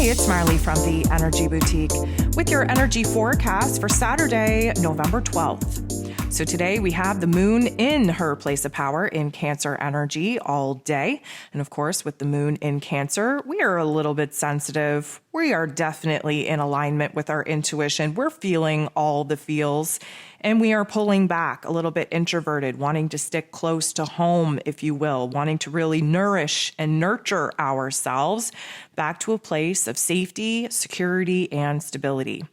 it's Marley from the Energy Boutique with your energy forecast for Saturday, November 12th. So today we have the moon in her place of power in Cancer energy all day. And of course, with the moon in Cancer, we are a little bit sensitive. We are definitely in alignment with our intuition. We're feeling all the feels. And we are pulling back, a little bit introverted, wanting to stick close to home, if you will, wanting to really nourish and nurture ourselves back to a place of safety, security, and stability.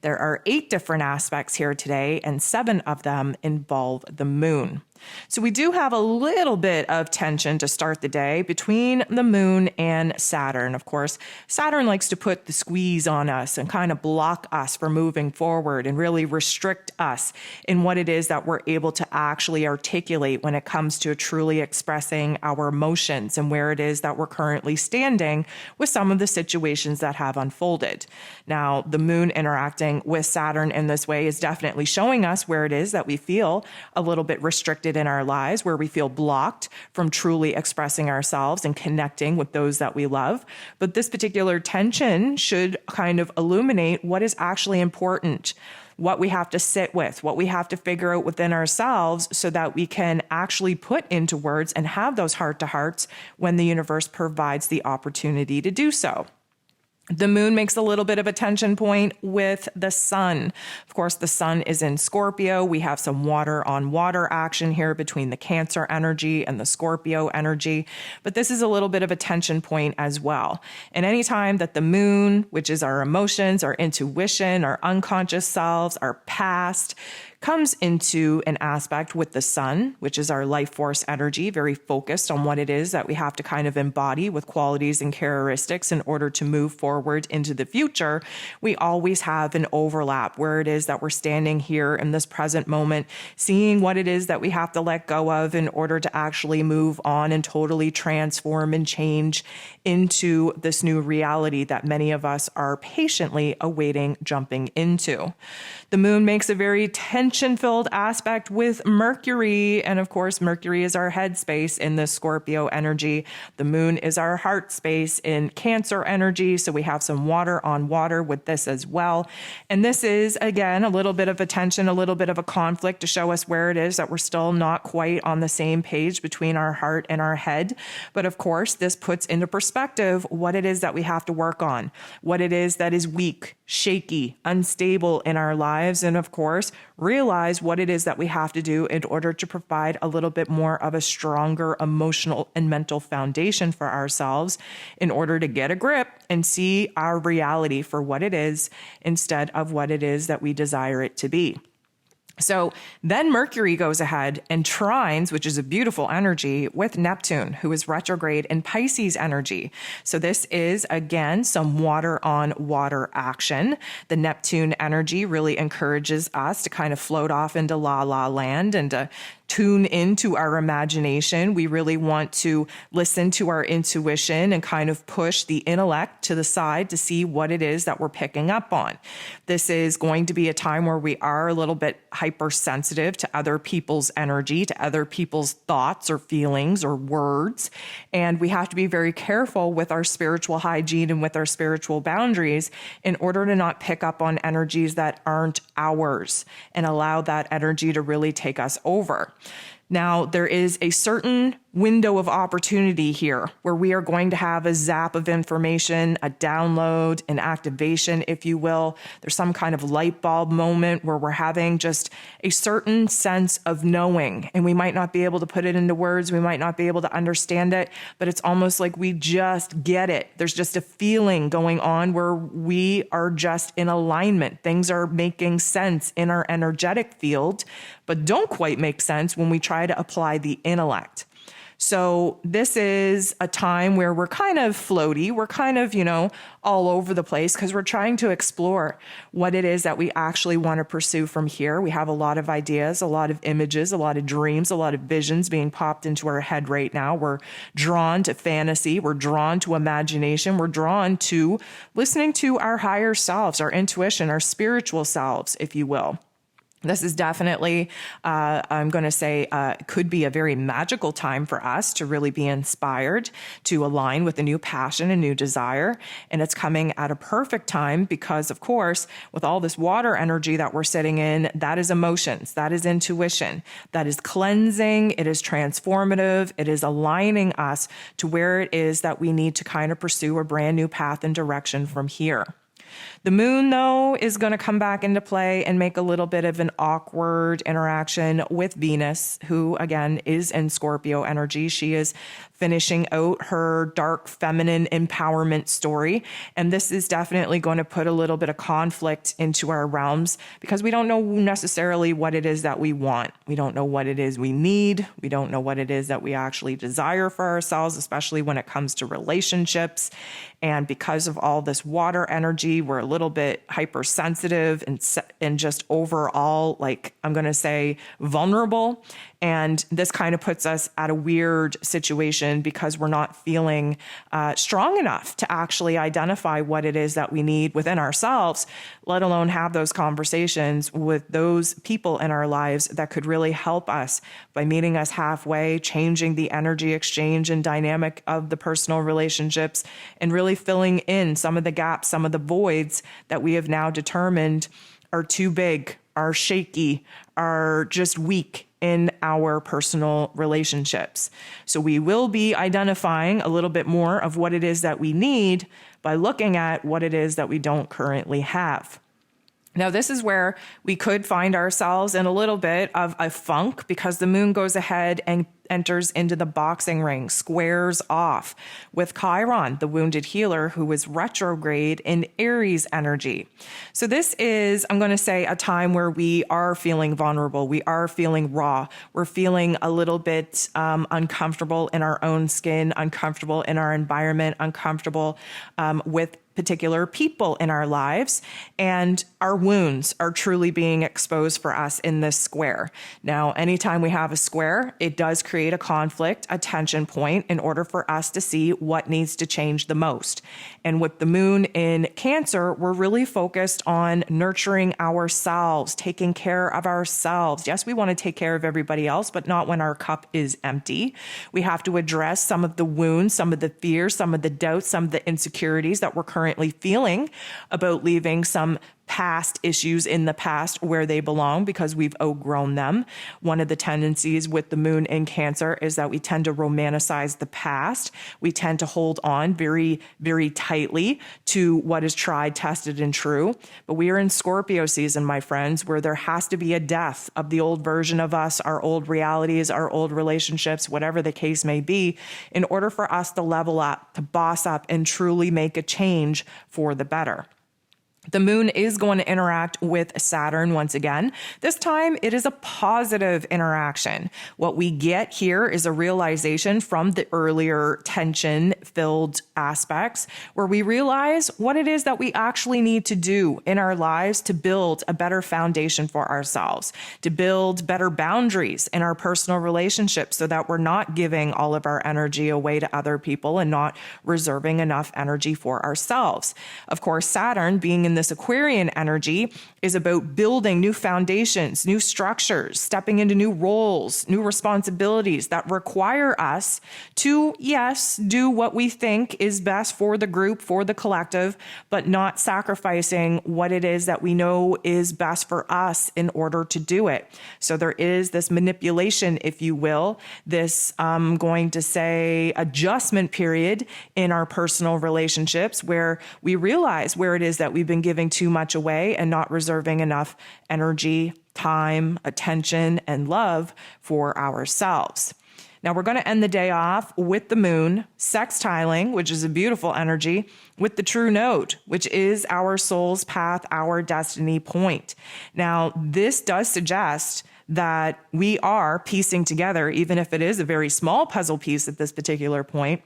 There are 8 different aspects here today, and 7 of them involve the moon. So we do have a little bit of tension to start the day between the moon and Saturn. Of course, Saturn likes to put the squeeze on us and kind of block us from moving forward and really restrict us in what it is that we're able to actually articulate when it comes to truly expressing our emotions and where it is that we're currently standing with some of the situations that have unfolded. Now, the moon interacting with Saturn in this way is definitely showing us where it is that we feel a little bit restricted in our lives, where we feel blocked from truly expressing ourselves and connecting with those that we love. But this particular tension should kind of illuminate what is actually important, what we have to sit with, what we have to figure out within ourselves so that we can actually put into words and have those heart-to-hearts when the universe provides the opportunity to do so. The moon makes a little bit of a tension point with the sun. Of course, the sun is in Scorpio. We have some water on water action here between the Cancer energy and the Scorpio energy, but this is a little bit of a tension point as well. And anytime that the moon, which is our emotions, our intuition, our unconscious selves, our past, comes into an aspect with the sun, which is our life force energy, very focused on what it is that we have to kind of embody with qualities and characteristics in order to move forward into the future, we always have an overlap where it is that we're standing here in this present moment, seeing what it is that we have to let go of in order to actually move on and totally transform and change into this new reality that many of us are patiently awaiting jumping into. The moon makes a very tension-filled aspect with Mercury. And of course, Mercury is our headspace in the Scorpio energy. The moon is our heart space in Cancer energy. So we have some water on water with this as well. And this is, again, a little bit of a tension, a little bit of a conflict to show us where it is that we're still not quite on the same page between our heart and our head. But of course, this puts into perspective what it is that we have to work on, what it is that is weak, shaky, unstable in our lives, and of course, realize what it is that we have to do in order to provide a little bit more of a stronger emotional and mental foundation for ourselves in order to get a grip and see our reality for what it is instead of what it is that we desire it to be. So then Mercury goes ahead and trines, which is a beautiful energy, with Neptune, who is retrograde in Pisces energy. So this is, again, some water on water action. The Neptune energy really encourages us to kind of float off into la la land and to tune into our imagination. We really want to listen to our intuition and kind of push the intellect to the side to see what it is that we're picking up on. This is going to be a time where we are a little bit hypersensitive to other people's energy, to other people's thoughts or feelings or words. And we have to be very careful with our spiritual hygiene and with our spiritual boundaries in order to not pick up on energies that aren't ours and allow that energy to really take us over. Now, there is a certain window of opportunity here where we are going to have a zap of information, a download, an activation, if you will. There's some kind of light bulb moment where we're having just a certain sense of knowing, and we might not be able to put it into words. We might not be able to understand it, but it's almost like we just get it. There's just a feeling going on where we are just in alignment. Things are making sense in our energetic field, but don't quite make sense when we try to apply the intellect. So this is a time where we're kind of floaty. We're kind of, all over the place because we're trying to explore what it is that we actually want to pursue from here. We have a lot of ideas, a lot of images, a lot of dreams, a lot of visions being popped into our head right now. We're drawn to fantasy. We're drawn to imagination. We're drawn to listening to our higher selves, our intuition, our spiritual selves, if you will. This is definitely, I'm going to say, could be a very magical time for us to really be inspired to align with a new passion, a new desire. And it's coming at a perfect time because, of course, with all this water energy that we're sitting in, that is emotions, that is intuition, that is cleansing, it is transformative, it is aligning us to where it is that we need to kind of pursue a brand new path and direction from here. The moon, though, is going to come back into play and make a little bit of an awkward interaction with Venus, who, again, is in Scorpio energy. She is finishing out her dark feminine empowerment story. And this is definitely going to put a little bit of conflict into our realms because we don't know necessarily what it is that we want. We don't know what it is we need. We don't know what it is that we actually desire for ourselves, especially when it comes to relationships. And because of all this water energy, we're a little bit hypersensitive and just overall, like, I'm going to say, vulnerable. And this kind of puts us at a weird situation because we're not feeling strong enough to actually identify what it is that we need within ourselves, let alone have those conversations with those people in our lives that could really help us by meeting us halfway, changing the energy exchange and dynamic of the personal relationships, and really filling in some of the gaps, some of the voids that we have now determined are too big, are shaky, are just weak in our personal relationships. So we will be identifying a little bit more of what it is that we need by looking at what it is that we don't currently have. Now, this is where we could find ourselves in a little bit of a funk because the moon goes ahead and enters into the boxing ring, squares off with Chiron, the wounded healer, who is retrograde in Aries energy. So this is, I'm going to say, a time where we are feeling vulnerable. We are feeling raw. We're feeling a little bit uncomfortable in our own skin, uncomfortable in our environment, uncomfortable with particular people in our lives, and our wounds are truly being exposed for us in this square. Now, anytime we have a square, it does create a conflict, a tension point in order for us to see what needs to change the most. And with the moon in Cancer, we're really focused on nurturing ourselves, taking care of ourselves. Yes, we want to take care of everybody else, but not when our cup is empty. We have to address some of the wounds, some of the fears, some of the doubts, some of the insecurities that we're currently feeling about leaving some past issues in the past where they belong because we've outgrown them. One of the tendencies with the moon in Cancer is that we tend to romanticize the past. We tend to hold on very, very tightly to what is tried, tested, and true. But we are in Scorpio season, my friends, where there has to be a death of the old version of us, our old realities, our old relationships, whatever the case may be, in order for us to level up, to boss up, and truly make a change for the better. The moon is going to interact with Saturn once again. This time, it is a positive interaction. What we get here is a realization from the earlier tension-filled aspects where we realize what it is that we actually need to do in our lives to build a better foundation for ourselves, to build better boundaries in our personal relationships so that we're not giving all of our energy away to other people and not reserving enough energy for ourselves. Of course, Saturn, being in this Aquarian energy, is about building new foundations, new structures, stepping into new roles, new responsibilities that require us to, yes, do what we think is best for the group, for the collective, but not sacrificing what it is that we know is best for us in order to do it. So there is this manipulation, if you will, this, I'm going to say, adjustment period in our personal relationships where we realize where it is that we've been giving too much away and not reserving enough energy, time, attention, and love for ourselves. Now we're going to end the day off with the moon sextiling, which is a beautiful energy, with the true node, which is our soul's path, our destiny point. Now, this does suggest that we are piecing together, even if it is a very small puzzle piece at this particular point,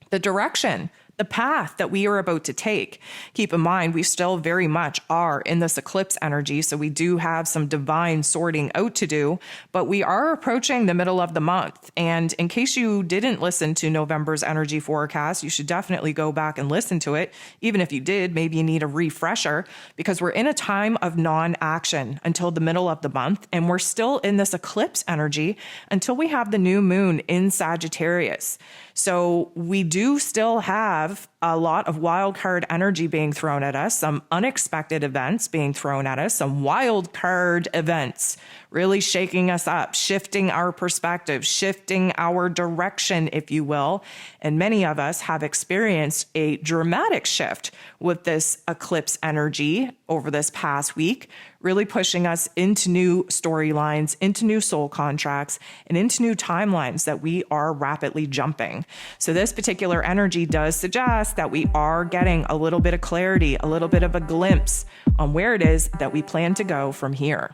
the direction the path that we are about to take. Keep in mind, we still very much are in this eclipse energy, so we do have some divine sorting out to do, but we are approaching the middle of the month. And in case you didn't listen to November's energy forecast, you should definitely go back and listen to it. Even if you did, maybe you need a refresher, because we're in a time of non-action until the middle of the month, and we're still in this eclipse energy until we have the new moon in Sagittarius. So we do still have a lot of wild card energy being thrown at us, some unexpected events being thrown at us, some wild card events really shaking us up, shifting our perspective, shifting our direction, if you will. And many of us have experienced a dramatic shift with this eclipse energy over this past week, really pushing us into new storylines, into new soul contracts, and into new timelines that we are rapidly jumping. So this particular energy does suggest that we are getting a little bit of clarity, a little bit of a glimpse on where it is that we plan to go from here.